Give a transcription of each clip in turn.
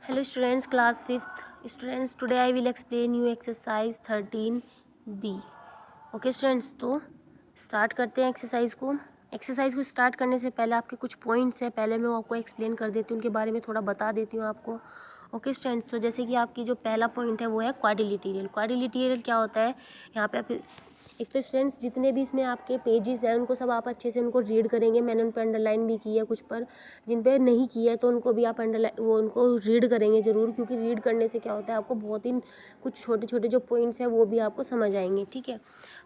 Hello students, class 5th students. Today I will explain you exercise 13B. Okay students, तो start करते हैं exercise को start करने से पहले आपके कुछ पॉइंट्स हैं, पहले मैं आपको एक्सप्लेन कर देती हूँ, उनके बारे में थोड़ा बता देती हूँ आपको। ओके स्टूडेंट्स, तो जैसे कि आपकी जो पहला पॉइंट है वो है क्वाड्रिलेटरल। क्वाड्रिलेटरल क्या होता है, यहाँ पे आप एक तो स्टूडेंट्स जितने भी इसमें आपके पेजेस हैं उनको सब आप अच्छे से उनको रीड करेंगे। मैंने उन पर अंडरलाइन भी की है कुछ पर, जिन पे नहीं किया है तो उनको भी आप उनको रीड करेंगे ज़रूर, क्योंकि रीड करने से क्या होता है आपको बहुत ही कुछ छोटे छोटे जो पॉइंट्स हैं वो भी आपको समझ आएंगे। ठीक है,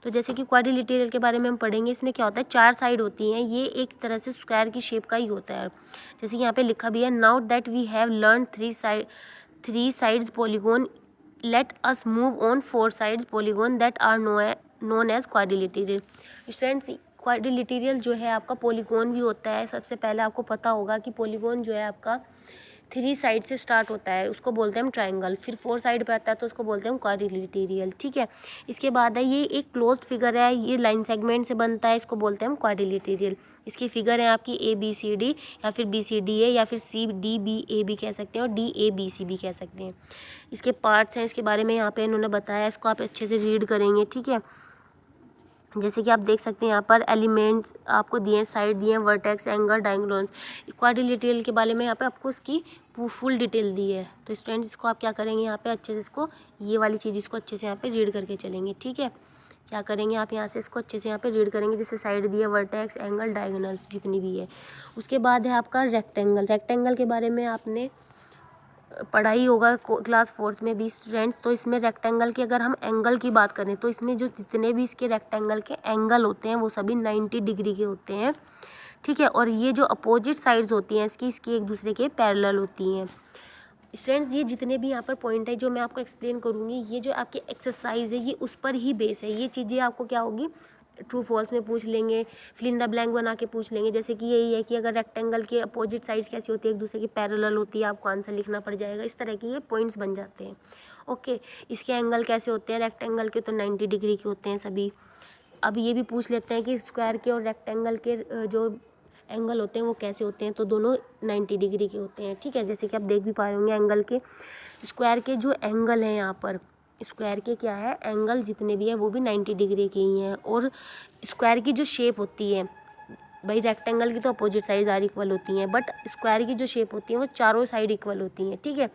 तो जैसे कि क्वाड्रिलेटरल के बारे में हम पढ़ेंगे। इसमें क्या होता है, 4 साइड होती हैं, ये एक तरह से स्क्वायर की शेप का ही होता है। जैसे कि यहाँ पे लिखा भी है, now that we have learn 3 sides polygon, let us move on 4 sides polygon that are known as quadrilateral. Students, quadrilateral जो है आपका पॉलीगॉन भी होता है। सबसे पहले आपको पता होगा कि पॉलीगॉन जो है आपका 3 साइड से स्टार्ट होता है, उसको बोलते हैं हम ट्राइंगल, फिर 4 साइड पे आता है तो उसको बोलते हैं हम क्वाड्रिलेटरल। ठीक है, इसके बाद है ये एक क्लोज्ड फिगर है, ये लाइन सेगमेंट से बनता है, इसको बोलते हैं हम क्वाड्रिलेटरल। इसकी फिगर है आपकी ABCD, या फिर BCDA, या फिर CDBA भी कह सकते हैं, और DABC भी कह सकते हैं। इसके पार्ट्स हैं, इसके बारे में यहाँ पे इन्होंने बताया, इसको आप अच्छे से रीड करेंगे। ठीक है, जैसे कि आप देख सकते हैं यहाँ पर एलिमेंट्स आपको दिए हैं, साइड दिए हैं, वर्टेक्स, एंगल, डायगोनल्स। क्वाड्रिलेटरल के बारे में यहाँ पे आपको उसकी फुल डिटेल दी है। तो स्टूडेंट्स, इसको आप क्या करेंगे, यहाँ पे अच्छे से इसको ये वाली चीज़ इसको अच्छे से यहाँ पे रीड करके चलेंगे। ठीक है, क्या करेंगे आप यहाँ से इसको अच्छे से यहाँ पे रीड करेंगे, जैसे साइड दिए, वर्टेक्स, एंगल, डायगोनल्स जितनी भी है। उसके बाद है आपका रेक्टेंगल। रेक्टेंगल के बारे में आपने पढ़ा ही होगा क्लास 4th में भी स्टूडेंट्स। तो इसमें रेक्टेंगल के अगर हम एंगल की बात करें तो इसमें जो जितने भी इसके रेक्टेंगल के एंगल होते हैं वो सभी 90 डिग्री के होते हैं। ठीक है, और ये जो अपोजिट साइड्स होती हैं इसकी एक दूसरे के पैरेलल होती हैं। स्टूडेंट्स, ये जितने भी यहाँ पर पॉइंट है जो मैं आपको एक्सप्लेन करूँगी, ये जो आपकी एक्सरसाइज है ये उस पर ही बेस है। ये चीज़ें आपको क्या होगी, ट्रू फॉल्स में पूछ लेंगे, फिल इन द ब्लैंक बना के पूछ लेंगे। जैसे कि यही है कि अगर रेक्टेंगल के अपोजिट साइड्स कैसी होती है, एक दूसरे की पैरेलल होती है, आपको आंसर लिखना पड़ जाएगा। इस तरह के ये पॉइंट्स बन जाते हैं। ओके, इसके एंगल कैसे होते हैं, रेक्टेंगल के तो 90 डिग्री के होते हैं सभी। अब ये भी पूछ लेते हैं कि स्क्वायर के और रेक्टेंगल के जो एंगल होते हैं वो कैसे होते हैं, तो दोनों 90 डिग्री के होते हैं। ठीक है, जैसे कि आप देख भी पा रहे होंगे एंगल के, स्क्वायर के जो एंगल हैं यहाँ पर, स्क्वायर के क्या है एंगल जितने भी हैं वो भी 90 डिग्री के ही हैं। और स्क्वायर की जो शेप होती है, भाई रेक्टेंगल की तो अपोजिट साइड आर इक्वल होती हैं, बट स्क्वायर की जो शेप होती है वो चारों साइड इक्वल होती हैं। ठीक है,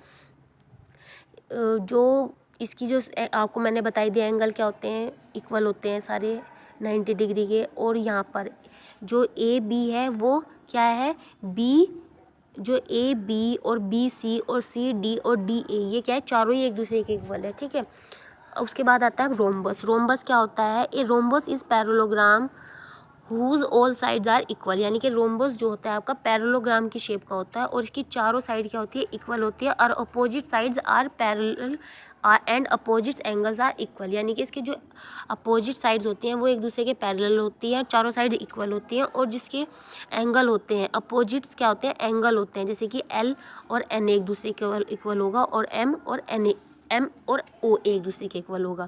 जो इसकी जो आपको मैंने बताई दिया एंगल क्या होते हैं, इक्वल होते हैं सारे 90 डिग्री के। और यहाँ पर जो AB है वो क्या है, B, जो AB और BC और CD और DA ये क्या है, चारों ही एक दूसरे के इक्वल है। ठीक है, उसके बाद आता है रोम्बस। रोम्बस क्या होता है, a rhombus is parallelogram whose all sides are equal, यानी कि रोम्बस जो होता है आपका पैरेललोग्राम की शेप का होता है और इसकी चारों साइड क्या होती है, इक्वल होती है, और opposite sides are parallel and opposite angles are equal, यानी कि इसके जो अपोजिट साइड्स होती हैं वो एक दूसरे के पैरेलल होती हैं, चारों साइड इक्वल होती हैं, और जिसके एंगल होते हैं अपोजिट्स क्या होते हैं, एंगल होते हैं, जैसे कि L और N एक दूसरे के इक्वल होगा, और M और O एक दूसरे के इक्वल होगा।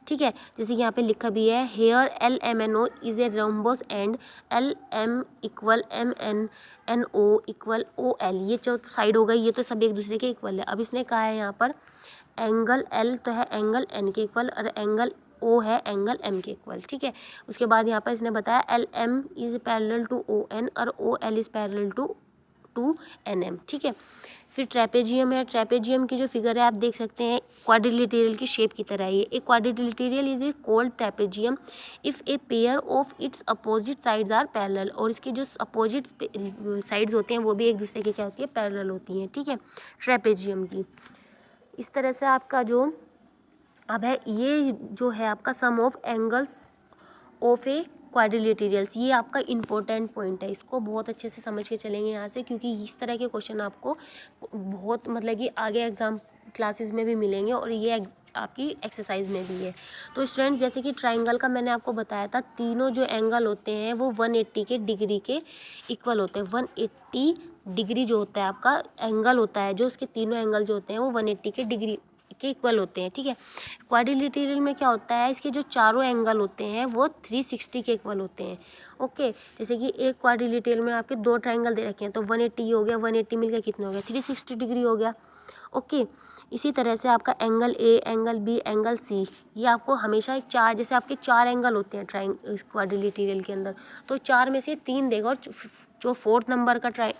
ठीक है, जैसे कि यहाँ पे लिखा भी है, here LMNO is a rhombus and LM equal MNO equal OL, ये जो साइड हो गई ये तो सब एक दूसरे के इक्वल है। अब इसने कहा है यहाँ पर एंगल L तो है एंगल N के इक्वल, और एंगल O है एंगल M के इक्वल। ठीक है, उसके बाद यहाँ पर इसने बताया LM is parallel to ON और OL is parallel to NM। ठीक है, फिर ट्रेपेजियम है। ट्रेपेजियम की जो फिगर है आप देख सकते हैं क्वाड्रिलेटरल की शेप की तरह है। एक quadrilateral is a called trapezium if a pair of its opposite sides are parallel, और इसकी जो अपोजिट साइड्स होते हैं वो भी एक दूसरे की क्या होती है, पैरेलल होती हैं। ठीक है, ट्रेपेजियम की इस तरह से आपका जो अब है, ये जो है आपका sum of angles of a quadrilaterals, ये आपका इंपॉर्टेंट पॉइंट है, इसको बहुत अच्छे से समझ के चलेंगे यहाँ से, क्योंकि इस तरह के क्वेश्चन आपको बहुत मतलब कि आगे एग्जाम क्लासेस में भी मिलेंगे और ये आपकी एक्सरसाइज में भी है। तो स्टूडेंट्स, जैसे कि ट्राइंगल का मैंने आपको बताया था, तीनों जो एंगल होते हैं वो 180 के डिग्री के इक्वल होते हैं। 180 डिग्री जो होता है आपका एंगल होता है, जो उसके तीनों एंगल जो होते हैं वो 180 के डिग्री के इक्वल होते हैं। ठीक है, क्वाड्रिलेटरल में क्या होता है, इसके जो चारों एंगल होते हैं वो 360 के इक्वल होते हैं। ओके, जैसे कि एक क्वाड्रिलेटरल में आपके 2 ट्राइंगल दे रखे हैं, तो 180 हो गया, 180 मिलकर कितना हो गया, 360 डिग्री हो गया। ओके। इसी तरह से आपका angle A, angle B, angle C, ये आपको हमेशा एक चार, जैसे आपके 4 एंगल होते हैं इस क्वाड्रिलेटरल के अंदर, तो 4 में से 3 देगा और जो 4th नंबर का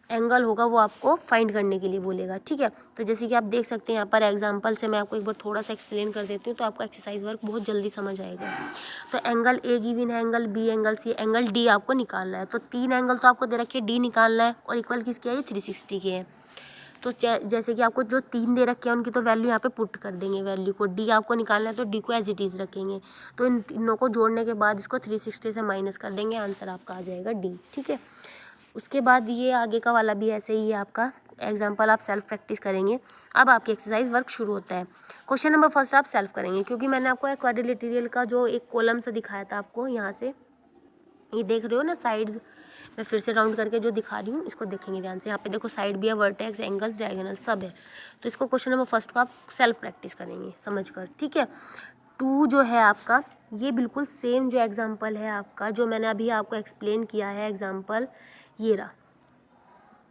एंगल होगा वो आपको फाइंड करने के लिए बोलेगा, ठीक है। तो जैसे कि आप देख सकते हैं यहाँ पर एग्जांपल से मैं आपको एक बार थोड़ा सा एक्सप्लेन कर देती हूँ, तो आपका एक्सरसाइज वर्क बहुत जल्दी समझ आएगा। तो एंगल ए गिवन है, angle B, angle C, angle D आपको निकालना है। तो 3 एंगल तो आपको दे रखे, डी निकालना है और इक्वल किसके है, 360 के हैं। तो जैसे कि आपको जो 3 दे रखे हैं उनकी तो वैल्यू यहाँ पे पुट कर देंगे, वैल्यू को। डी आपको निकालना है तो डी को एज इट इज़ रखेंगे। तो इन तीनों को जोड़ने के बाद इसको 360 से माइनस कर देंगे, आंसर आपका आ जाएगा डी, ठीक है। उसके बाद ये आगे का वाला भी ऐसे ही है आपका एग्जाम्पल, आप सेल्फ प्रैक्टिस करेंगे। अब आपकी एक्सरसाइज वर्क शुरू होता है। क्वेश्चन नंबर फर्स्ट आप सेल्फ करेंगे, क्योंकि मैंने आपको क्वाड्रिलेटरल का जो एक कॉलम से दिखाया था आपको, यहाँ से ये देख रहे हो ना साइड्स, मैं फिर से राउंड करके जो दिखा रही हूँ इसको देखेंगे ध्यान से। यहाँ पे देखो साइड भी है, वर्टेक्स, एंगल्स, डायगोनल सब है। तो इसको क्वेश्चन नंबर फर्स्ट को आप सेल्फ प्रैक्टिस करेंगे समझ कर, ठीक है। 2 जो है आपका, ये बिल्कुल सेम जो एग्जाम्पल है आपका, जो मैंने अभी आपको एक्सप्लेन किया है एग्जाम्पल, ये रहा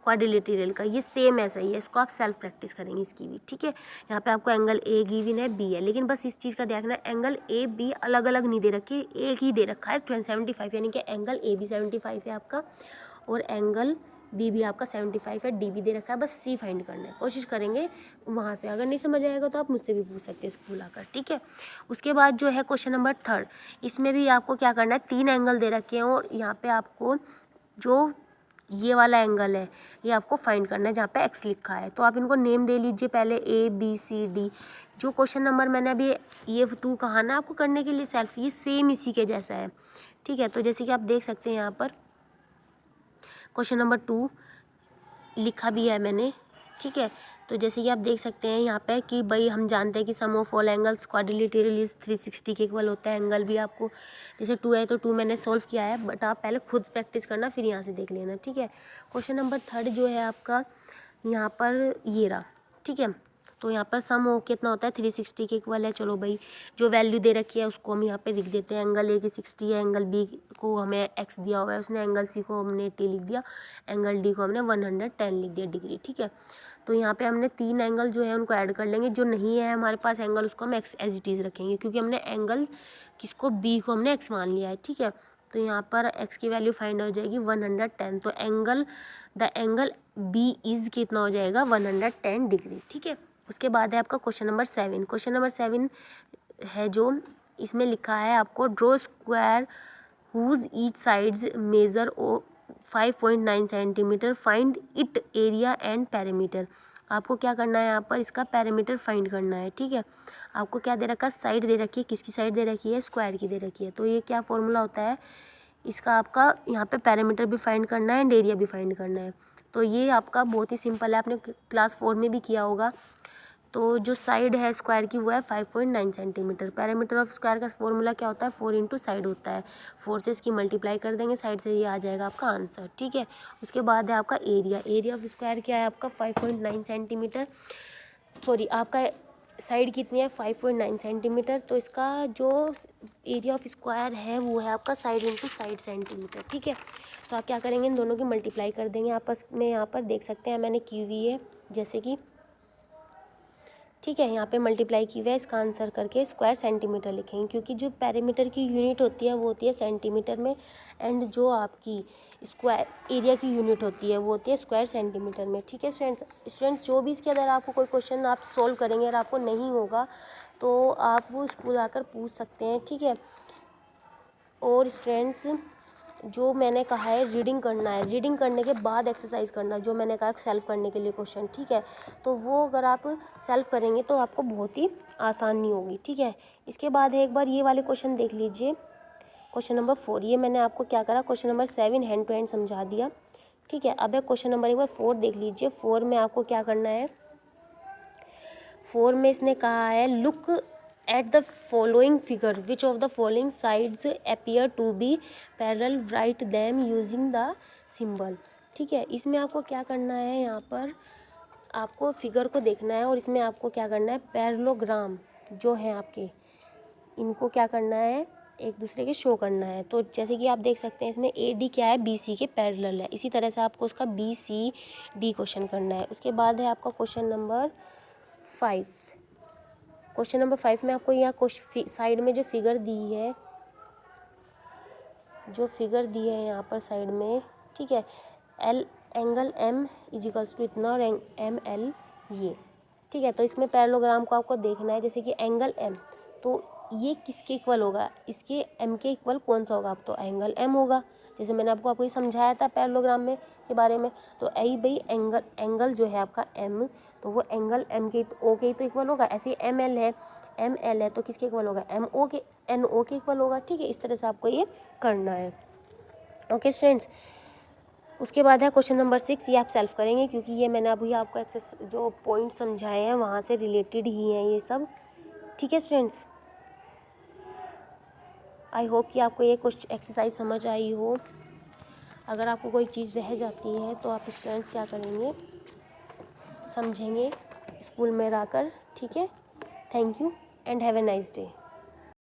क्वाड्रिलेटरल का, ये सेम ऐसा ही है। इसको आप सेल्फ प्रैक्टिस करेंगे इसकी भी, ठीक है। यहाँ पे आपको एंगल ए गिवन है, बी है, लेकिन बस इस चीज़ का ध्यान रखना, एंगल ए बी अलग अलग नहीं दे रखे, एक ही दे रखा है 75, यानी कि एंगल ए बी 75 है आपका और एंगल बी भी आपका 75 है, डी भी दे रखा है, बस सी फाइंड करना है। कोशिश करेंगे वहाँ से, अगर नहीं समझ आएगा तो आप मुझसे भी पूछ सकते हैं स्कूल आकर, ठीक है। उसके बाद जो है क्वेश्चन नंबर 3, इसमें भी आपको क्या करना है, 3 एंगल दे रखे हैं और यहाँ पे आपको जो ये वाला एंगल है ये आपको फाइंड करना है जहाँ पे एक्स लिखा है। तो आप इनको नेम दे लीजिए पहले, ए बी सी डी। जो क्वेश्चन नंबर मैंने अभी ये 2 कहा ना आपको करने के लिए सेल्फ, ये सेम इसी के जैसा है, ठीक है। तो जैसे कि आप देख सकते हैं यहाँ पर क्वेश्चन नंबर 2 लिखा भी है मैंने, ठीक है। तो जैसे कि आप देख सकते हैं यहाँ पे कि भाई हम जानते हैं कि sum of all angles quadrilateral is 360 के इक्वल होता है। एंगल भी आपको जैसे 2 है तो 2 मैंने सॉल्व किया है, बट आप पहले खुद प्रैक्टिस करना फिर यहाँ से देख लेना, ठीक है। क्वेश्चन नंबर 3 जो है आपका यहाँ पर ये रहा, ठीक है। तो यहाँ पर सम हो कितना होता है, 360 के इक्वल है। चलो भाई जो वैल्यू दे रखी है उसको हम यहाँ पे लिख देते हैं। एंगल ए की 60 है, एंगल बी को हमें एक्स दिया हुआ है उसने, एंगल सी को हमने टी लिख दिया, एंगल डी को हमने 110 लिख दिया डिग्री, ठीक है। तो यहाँ पे हमने 3 एंगल जो है उनको ऐड कर लेंगे। जो नहीं है हमारे पास एंगल उसको हम एक्स एज इट इज़ रखेंगे, क्योंकि हमने एंगल किसको, बी को हमने एक्स मान लिया है, ठीक है। तो यहाँ पर एक्स की वैल्यू फाइंड हो जाएगी 110। तो द एंगल बी इज़ कितना हो जाएगा, 110 डिग्री, ठीक है। उसके बाद है आपका क्वेश्चन नंबर 7। क्वेश्चन नंबर 7 है जो इसमें लिखा है आपको, draw square whose each sides measure 5.9 centimetre, find it area and parameter. आपको क्या करना है, यहाँ पर इसका पैरामीटर फाइंड करना है, ठीक है। आपको क्या दे रखा है, साइड दे रखी है, किसकी साइड दे रखी है, स्क्वायर की दे रखी है। तो ये क्या फॉर्मूला होता है इसका, आपका यहाँ पे पैरामीटर भी फाइंड करना है एंड एरिया भी फाइंड करना है। तो ये आपका बहुत ही सिंपल है, आपने क्लास 4 में भी किया होगा। तो जो साइड है स्क्वायर की वो है 5.9 सेंटीमीटर। पैरामीटर ऑफ स्क्वायर का फॉर्मूला क्या होता है, 4 इंटू साइड होता है। 4 से इसकी मल्टीप्लाई कर देंगे साइड से, ये आ जाएगा आपका आंसर, ठीक है। उसके बाद है आपका एरिया। एरिया ऑफ स्क्वायर क्या है आपका 5.9 सेंटीमीटर, सॉरी आपका साइड कितनी है 5.9 सेंटीमीटर। तो इसका जो एरिया ऑफ स्क्वायर है वो है आपका साइड इंटू साइड सेंटीमीटर, ठीक है। तो आप क्या करेंगे, इन दोनों की मल्टीप्लाई कर देंगे आपस में। यहाँ पर देख सकते हैं मैंने की हुई है जैसे कि, ठीक है। यहाँ पे मल्टीप्लाई की हुई है, इसका आंसर करके स्क्वायर सेंटीमीटर लिखेंगे, क्योंकि जो पैरामीटर की यूनिट होती है वो होती है सेंटीमीटर में, एंड जो आपकी स्क्वायर एरिया की यूनिट होती है वो होती है स्क्वायर सेंटीमीटर में, ठीक है। स्टूडेंट्स जो भी इसके अंदर आपको कोई क्वेश्चन आप सोल्व करेंगे और आपको नहीं होगा तो आप वो स्कूल आकर पूछ सकते हैं, ठीक है। और स्टूडेंट्स जो मैंने कहा है रीडिंग करना है, रीडिंग करने के बाद एक्सरसाइज करना, जो मैंने कहा सेल्फ करने के लिए क्वेश्चन, ठीक है। तो वो अगर आप सेल्फ करेंगे तो आपको बहुत ही आसानी होगी, ठीक है। इसके बाद है एक बार ये वाले क्वेश्चन देख लीजिए, क्वेश्चन नंबर 4। ये मैंने आपको क्या करा, question number 7 hand to hand समझा दिया, ठीक है। अब है क्वेश्चन नंबर एक बार 4 देख लीजिए। 4 में आपको क्या करना है, 4 में इसने कहा है look at the following figure, which of the following sides appear to be parallel, write them using the symbol, ठीक है। इसमें आपको क्या करना है, यहाँ पर आपको फिगर को देखना है और इसमें आपको क्या करना है, पैरेललोग्राम जो है आपके, इनको क्या करना है, एक दूसरे के शो करना है। तो जैसे कि आप देख सकते हैं इसमें ए डी क्या है, बी सी के पैरेलल है। इसी तरह से आपको उसका बी सी डी क्वेश्चन करना है। उसके बाद है आपका क्वेश्चन नंबर 5। क्वेश्चन नंबर 5 में आपको यहाँ साइड में जो फिगर दी है, यहाँ पर साइड में, ठीक है, L angle M is equals to इतना और एम एल ये, ठीक है। तो इसमें पैरेललोग्राम को आपको देखना है, जैसे कि एंगल एम, तो ये किसके इक्वल होगा, इसके एम के इक्वल कौन सा होगा, तो एंगल एम होगा। जैसे मैंने आपको ये समझाया था पैरेललोग्राम में के बारे में। तो आई भाई एंगल जो है आपका एम, तो वो एंगल एम के ओ के तो इक्वल होगा। ऐसे ही एम एल है तो किसके इक्वल होगा, एम ओ के एन ओ के इक्वल होगा, ठीक है। इस तरह से आपको ये करना है। ओके स्टूडेंट्स, उसके बाद है क्वेश्चन नंबर 6। ये आप सेल्फ करेंगे क्योंकि ये मैंने अभी आपको एक्सेस जो पॉइंट समझाए हैं वहाँ से रिलेटेड ही हैं ये सब, ठीक है स्टूडेंट्स। आई होप कि आपको ये कुछ एक्सरसाइज समझ आई हो। अगर आपको कोई चीज़ रह जाती है तो आप स्टूडेंट्स क्या करेंगे, समझेंगे स्कूल में आकर, ठीक है। Thank you and have a nice day.